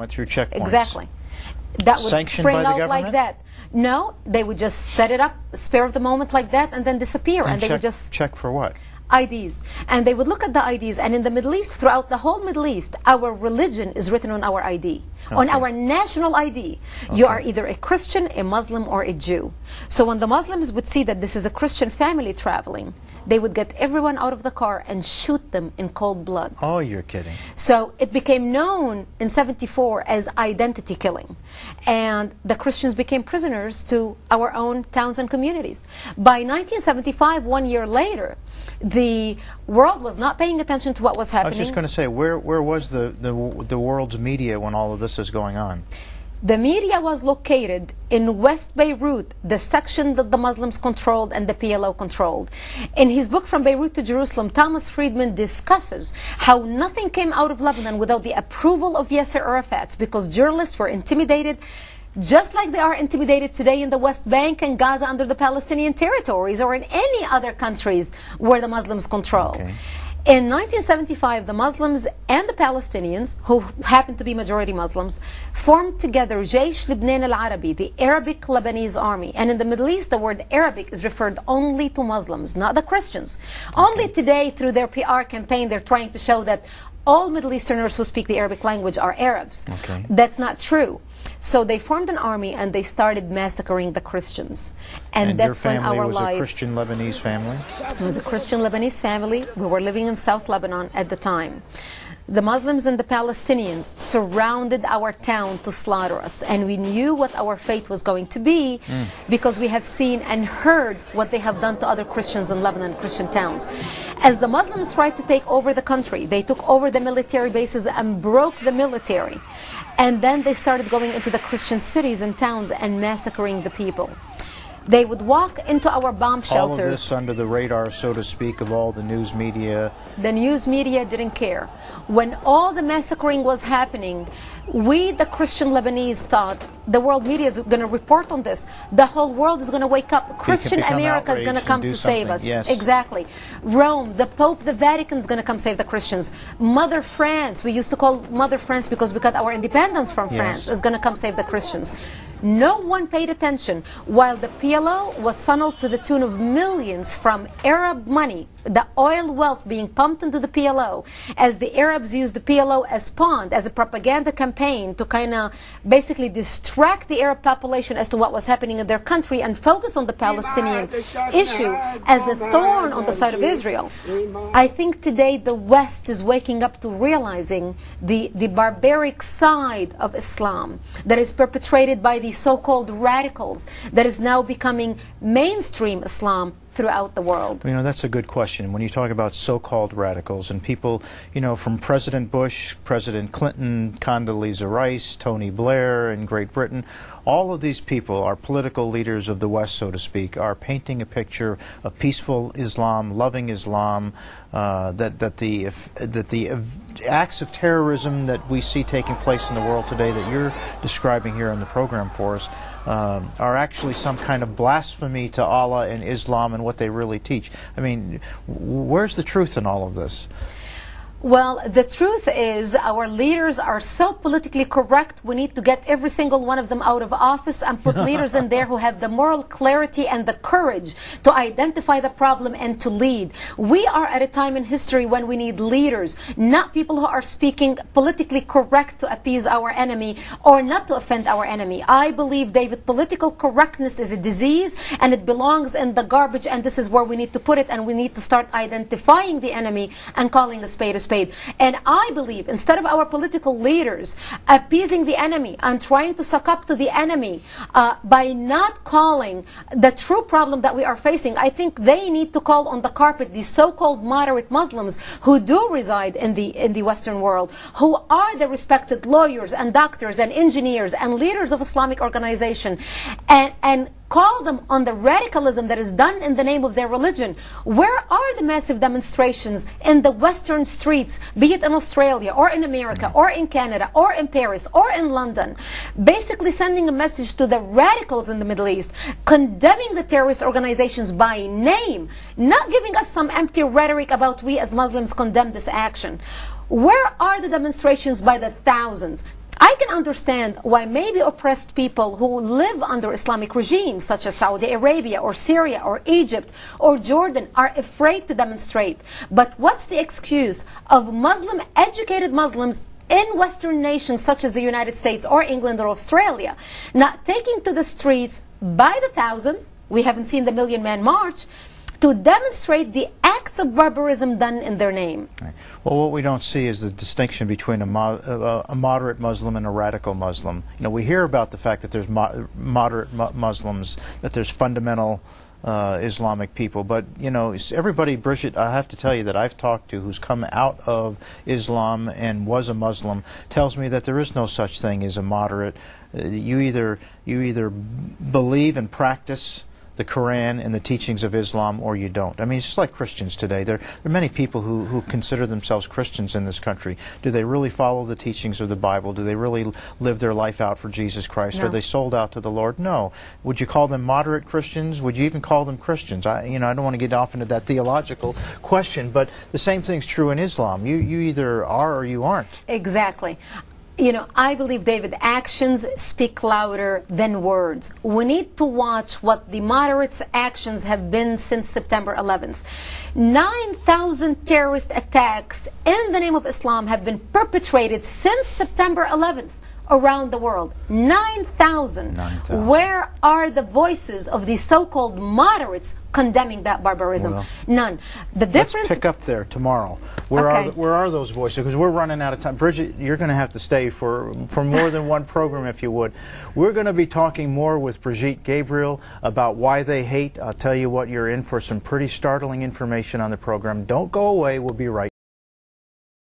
Went through checkpoints. Exactly. That would Sanctioned spring by the out government? like that. No, they would just set it up, spare of the moment like that, and then disappear. And they would just check for what? IDs. And they would look at the IDs, and in the Middle East, throughout the whole Middle East, our religion is written on our ID, on our national ID. You are either a Christian, a Muslim, or a Jew. So when the Muslims would see that this is a Christian family traveling, they would get everyone out of the car and shoot them in cold blood. Oh, you're kidding. So it became known in '74 as identity killing. And the Christians became prisoners to our own towns and communities. By 1975, 1 year later, the world was not paying attention to what was happening. I was just going to say, where was the world's media when all of this is going on? The media was located in West Beirut, the section that the Muslims controlled and the PLO controlled. In his book From Beirut to Jerusalem, Thomas Friedman discusses how nothing came out of Lebanon without the approval of Yasser Arafat, because journalists were intimidated just like they are intimidated today in the West Bank and Gaza under the Palestinian territories, or in any other countries where the Muslims control. In 1975, the Muslims and the Palestinians, who happened to be majority Muslims, formed together Jaysh Libnan al-Arabi, the Arabic Lebanese army. And in the Middle East, the word Arabic is referred only to Muslims, not the Christians. Only today, through their PR campaign, they're trying to show that all Middle Easterners who speak the Arabic language are Arabs. That's not true. So they formed an army and they started massacring the Christians. And that's when our life... your family was a Christian Lebanese family? It was a Christian Lebanese family. We were living in South Lebanon at the time. The Muslims and the Palestinians surrounded our town to slaughter us, and we knew what our fate was going to be because we have seen and heard what they have done to other Christians in Lebanon, Christian towns. As the Muslims tried to take over the country, they took over the military bases and broke the military. And then they started going into the Christian cities and towns and massacring the people. They would walk into our bomb shelters. All of this under the radar, so to speak, of all the news media. The news media didn't care. When all the massacring was happening, we, the Christian Lebanese, thought the world media is going to report on this. The whole world is going to wake up. Christian America is going to come to save us. Yes. Exactly. Rome, the Pope, the Vatican is going to come save the Christians. Mother France, we used to call Mother France because we got our independence from France, is going to come save the Christians. No one paid attention, while the PLO was funneled to the tune of millions from Arab money, the oil wealth being pumped into the PLO, as the Arabs used the PLO as pawn, as a propaganda campaign to kind of basically distract the Arab population as to what was happening in their country and focus on the Palestinian issue as a thorn on the side of Israel. I think today the West is waking up to realizing the barbaric side of Islam that is perpetrated by the so-called radicals that is now becoming mainstream Islam throughout the world. You know, that's a good question. When you talk about so-called radicals and people, you know, from President Bush, President Clinton, Condoleezza Rice, Tony Blair in Great Britain, all of these people are political leaders of the West, so to speak, are painting a picture of peaceful Islam, loving Islam, that the acts of terrorism that we see taking place in the world today that you're describing here on the program for us are actually some kind of blasphemy to Allah and Islam and what they really teach. I mean, where's the truth in all of this? Well, the truth is our leaders are so politically correct, we need to get every single one of them out of office and put leaders in there who have the moral clarity and the courage to identify the problem and to lead. We are at a time in history when we need leaders, not people who are speaking politically correct to appease our enemy or not to offend our enemy. I believe, David, political correctness is a disease and it belongs in the garbage, and this is where we need to put it, and we need to start identifying the enemy and calling a spade a spade. And I believe instead of our political leaders appeasing the enemy and trying to suck up to the enemy by not calling the true problem that we are facing, I think they need to call on the carpet these so-called moderate Muslims who do reside in the Western world, who are the respected lawyers and doctors and engineers and leaders of Islamic organization, and call them on the radicalism that is done in the name of their religion. Where are the massive demonstrations in the Western streets, be it in Australia or in America or in Canada or in Paris or in London, basically sending a message to the radicals in the Middle East, condemning the terrorist organizations by name, not giving us some empty rhetoric about we as Muslims condemn this action? Where are the demonstrations by the thousands? I can understand why maybe oppressed people who live under Islamic regimes such as Saudi Arabia or Syria or Egypt or Jordan are afraid to demonstrate. But what's the excuse of educated Muslims in Western nations such as the United States or England or Australia not taking to the streets by the thousands, we haven't seen the Million Man March, to demonstrate the acts of barbarism done in their name? Right. Well, what we don't see is the distinction between a moderate Muslim and a radical Muslim. You know, we hear about the fact that there's moderate Muslims, that there's fundamental Islamic people, but you know, everybody, Brigitte, I have to tell you that I've talked to who's come out of Islam and was a Muslim tells me that there is no such thing as a moderate. You either believe and practice the Quran and the teachings of Islam, or you don't. I mean, it's just like Christians today. There are many people who consider themselves Christians in this country. Do they really follow the teachings of the Bible? Do they really live their life out for Jesus Christ? No. Are they sold out to the Lord? No. Would you call them moderate Christians? Would you even call them Christians? I don't want to get off into that theological question, but the same thing's true in Islam. You either are or you aren't. Exactly. You know, I believe, David, actions speak louder than words. We need to watch what the moderates' actions have been since September 11th. 9,000 terrorist attacks in the name of Islam have been perpetrated since September 11th around the world. 9,000. 9,000. Where are the voices of the so-called moderates condemning that barbarism? Well, none. The difference... Let's pick up there tomorrow. Where are those voices? Because we're running out of time. Brigitte, you're going to have to stay for more than one program, if you would. We're going to be talking more with Brigitte Gabriel about why they hate. I'll tell you what, you're in for some pretty startling information on the program. Don't go away. We'll be right